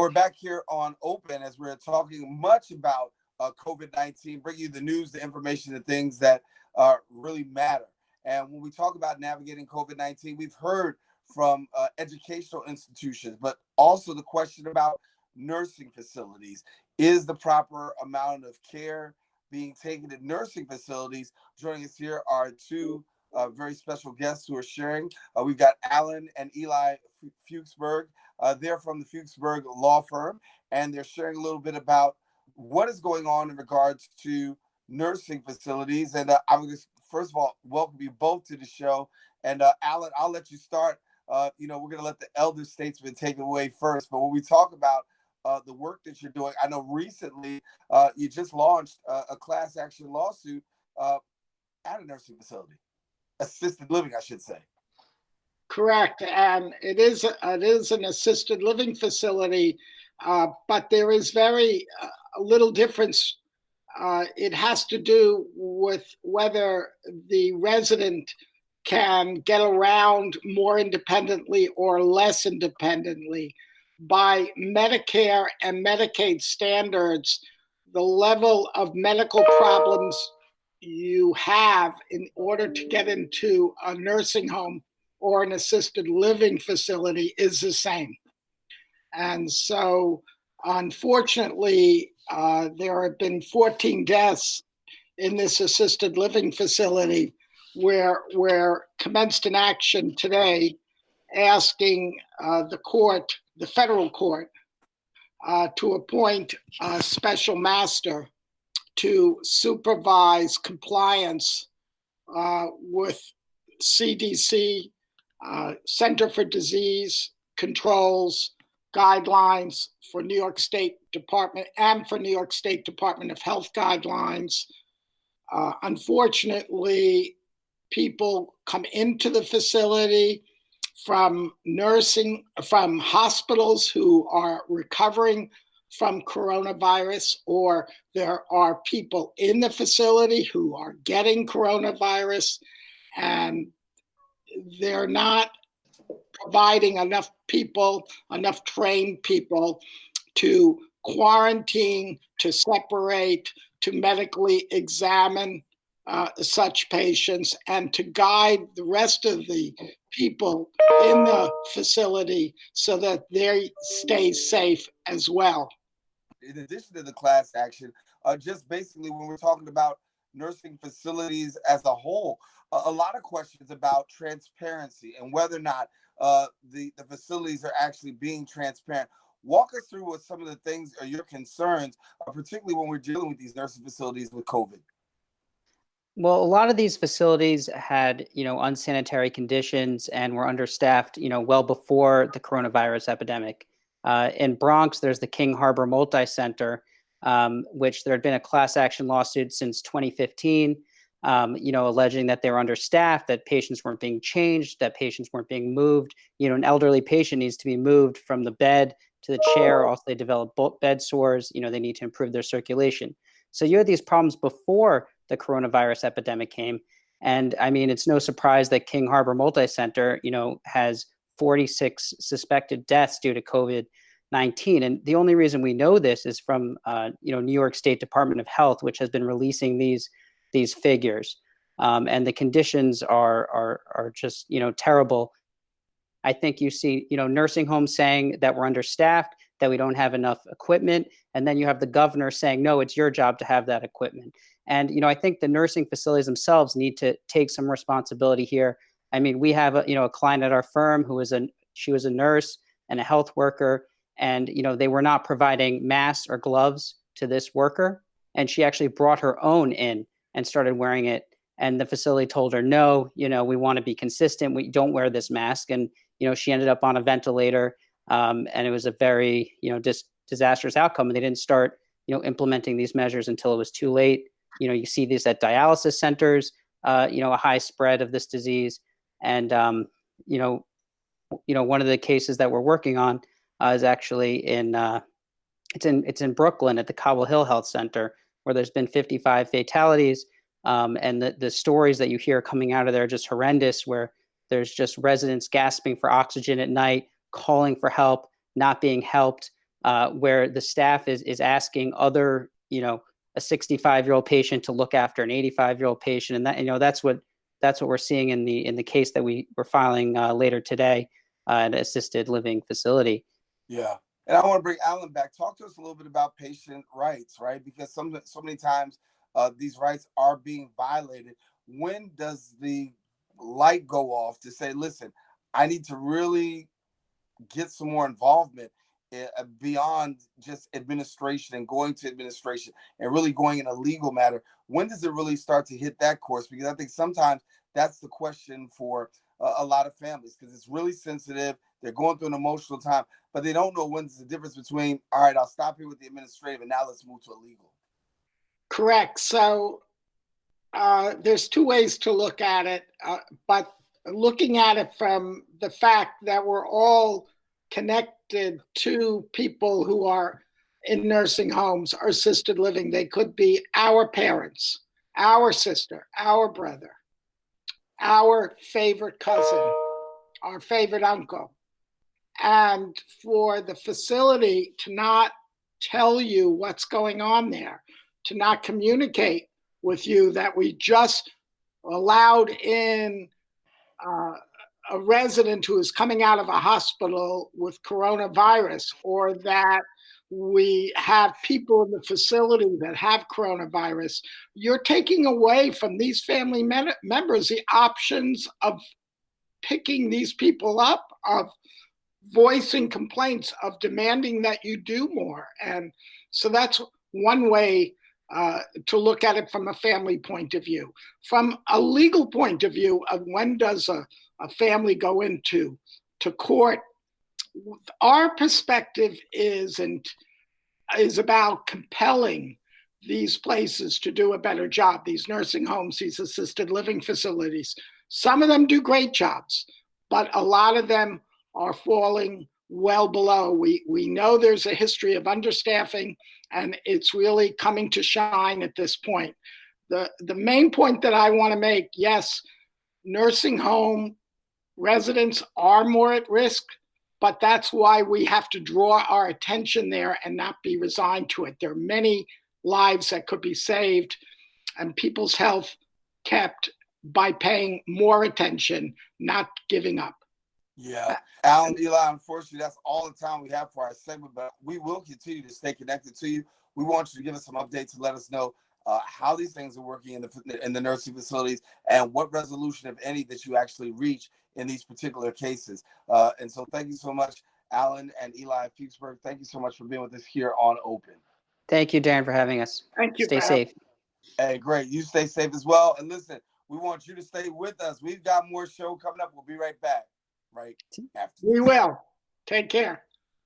We're back here on Open as we're talking much about COVID-19, bring you the news, the information, the things that really matter. And when we talk about navigating COVID-19, we've heard from educational institutions, but also the question about nursing facilities. Is the proper amount of care being taken at nursing facilities? Joining us here are two very special guests who are sharing. We've got Alan and Eli Fuchsberg. They're from the Fuchsberg law firm, and they're sharing a little bit about what is going on in regards to nursing facilities. And I would just, first of all, welcome you both to the show. And Alan, I'll let you start. We're going to let the elder statesman take it away first. But when we talk about the work that you're doing, I know recently you just launched a class action lawsuit at a nursing facility, assisted living, I should say. Correct, and it is an assisted living facility, but there is very little difference. It has to do with whether the resident can get around more independently or less independently. By Medicare and Medicaid standards, the level of medical problems you have in order to get into a nursing home or an assisted living facility is the same. And so, unfortunately, there have been 14 deaths in this assisted living facility where commenced an action today asking the federal court, to appoint a special master to supervise compliance with CDC, Center for Disease Control's guidelines for New York State Department and for New York State Department of Health guidelines. Unfortunately, people come into the facility from hospitals who are recovering from coronavirus, or there are people in the facility who are getting coronavirus, and they're not providing enough trained people to quarantine, to separate, to medically examine such patients, and to guide the rest of the people in the facility so that they stay safe as well. In addition to the class action, just basically when we're talking about nursing facilities as a whole, a lot of questions about transparency and whether or not the facilities are actually being transparent. Walk us through what some of the things are your concerns, particularly when we're dealing with these nursing facilities with COVID. Well, a lot of these facilities had, unsanitary conditions and were understaffed, well before the coronavirus epidemic. In Bronx, there's the King Harbor Multi-Center, which there had been a class action lawsuit since 2015, alleging that they were understaffed, that patients weren't being changed, that patients weren't being moved. An elderly patient needs to be moved from the bed to the chair. Also, they develop bed sores. They need to improve their circulation. So you had these problems before the coronavirus epidemic came. And I mean, it's no surprise that King Harbor Multi-Center, has 46 suspected deaths due to COVID-19. And the only reason we know this is from, New York State Department of Health, which has been releasing these figures. And the conditions are just, terrible. I think you see, nursing homes saying that we're understaffed, that we don't have enough equipment. And then you have the governor saying, no, it's your job to have that equipment. And, I think the nursing facilities themselves need to take some responsibility here. I mean, we have a client at our firm she was a nurse and a health worker, and, they were not providing masks or gloves to this worker. And she actually brought her own in and started wearing it. And the facility told her, no, we want to be consistent. We don't wear this mask. And, she ended up on a ventilator. And it was a very, disastrous outcome. And they didn't start, implementing these measures until it was too late. You see these at dialysis centers, a high spread of this disease. And, one of the cases that we're working on is actually it's in Brooklyn at the Cobble Hill Health Center, where there's been 55 fatalities. And the stories that you hear coming out of there are just horrendous, where there's just residents gasping for oxygen at night, calling for help, not being helped. where the staff is asking other, a 65-year-old patient to look after an 85-year-old patient, and that, that's what we're seeing in the case that we're filing later today at an assisted living facility. Yeah. And I want to bring Alan back. Talk to us a little bit about patient rights, right? Because so many times these rights are being violated. When does the light go off to say, listen, I need to really get some more involvement beyond just administration and going to administration and really going in a legal matter? When does it really start to hit that course? Because I think sometimes that's the question for a lot of families, because it's really sensitive. They're going through an emotional time, but they don't know when's the difference between, all right, I'll stop here with the administrative and now let's move to a legal. Correct. So there's two ways to look at it, but looking at it from the fact that we're all connected to people who are in nursing homes or assisted living. They could be our parents, our sister, our brother, our favorite cousin, our favorite uncle. And for the facility to not tell you what's going on there, to not communicate with you that we just allowed in a resident who is coming out of a hospital with coronavirus, or that we have people in the facility that have coronavirus, you're taking away from these family members the options of picking these people up, of voicing complaints, of demanding that you do more. And so that's one way to look at it from a family point of view. From a legal point of view of when does a family go into court, our perspective is about compelling these places to do a better job, these nursing homes, these assisted living facilities. Some of them do great jobs, but a lot of them are falling well below. We know there's a history of understaffing, and it's really coming to shine at this point. The main point that I want to make, yes, nursing home residents are more at risk, but that's why we have to draw our attention there and not be resigned to it. There are many lives that could be saved and people's health kept by paying more attention, not giving up. Yeah. Alan, Eli, unfortunately, that's all the time we have for our segment, but we will continue to stay connected to you. We want you to give us some updates and let us know how these things are working in the nursing facilities and what resolution, if any, that you actually reach in these particular cases. And so thank you so much, Alan and Eli Fuchsberg. Thank you so much for being with us here on Open. Thank you, Darren, for having us. Thank you. Stay safe. Hey, great. You stay safe as well. And listen, we want you to stay with us. We've got more show coming up. We'll be right back. Right after. We will. Take care.